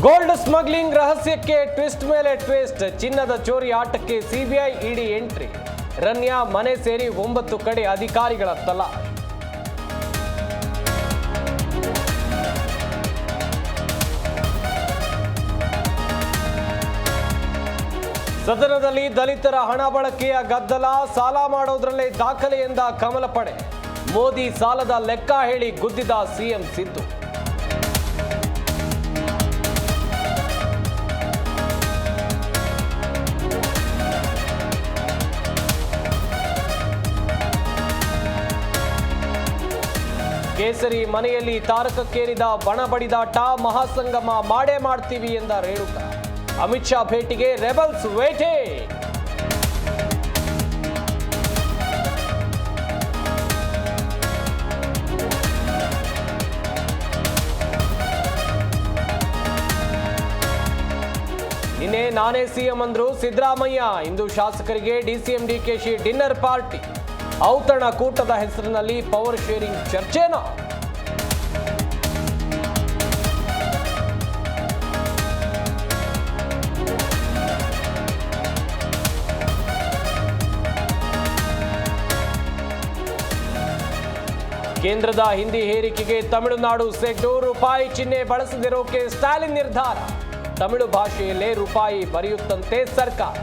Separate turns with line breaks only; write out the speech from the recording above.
Gold smuggling ರಹಸ್ಯಕ್ಕೆ twist ಮೇಲೆ twist. ಚಿನ್ನದ ಚೋರಿ ಆಟಕ್ಕೆ ಸಿಬಿಐ ಇಡಿ ಎಂಟ್ರಿ. ರನ್ಯಾ ಮನೆ ಸೇರಿ 9 ಕಡೆ ಅಧಿಕಾರಿಗಳ ತಲಾಶ್. ಸದನದಲ್ಲಿ ದಲಿತರ ಹಣ ಬಳಕೆಯ ಗದ್ದಲ. ಸಾಲ ಮಾಡೋದ್ರಲ್ಲೇ ದಾಖಲೆ ಎಂದ ಕಮಲ ಪಡೆ. ಮೋದಿ ಸಾಲದ ಲೆಕ್ಕ ಹೇಳಿ ಗುದ್ದಿದ ಸಿಎಂ ಸಿದ್ದು. ಕೇಸರಿ ಮನೆಯಲ್ಲಿ ತಾರಕಕ್ಕೇರಿದ ಬಣ ಬಡಿದಾಟ. ಮಹಾಸಂಗಮ ಮಾಡೇ ಮಾಡ್ತೀವಿ ಎಂದ ರೇಣುಕಾ. ಅಮಿತ್ ಶಾ ಭೇಟಿಗೆ ರೆಬಲ್ಸ್ ವೇಟೆ. ನಿನ್ನೆ ನಾನೇ ಸಿಎಂ ಅಂದ್ರು ಸಿದ್ದರಾಮಯ್ಯ. ಇಂದು ಶಾಸಕರಿಗೆ ಡಿಸಿಎಂ ಡಿಕೆಶಿ ಡಿನ್ನರ್ ಪಾರ್ಟಿ. ಔತಣ ಕೂಟದ ಹೆಸರಿನಲ್ಲಿ ಪವರ್ ಶೇರಿಂಗ್ ಚರ್ಚೆನಾ? ಕೇಂದ್ರದ ಹಿಂದಿ ಹೇರಿಕೆಗೆ ತಮಿಳುನಾಡು ಸೆಡ್ಡು. ರೂಪಾಯಿ ಚಿಹ್ನೆ ಬಳಸದಿರೋಕೆ ಸ್ಟಾಲಿನ್ ನಿರ್ಧಾರ. ತಮಿಳು ಭಾಷೆಯಲ್ಲೇ ರೂಪಾಯಿ ಬರೆಯುತ್ತಂತೆ ಸರ್ಕಾರ.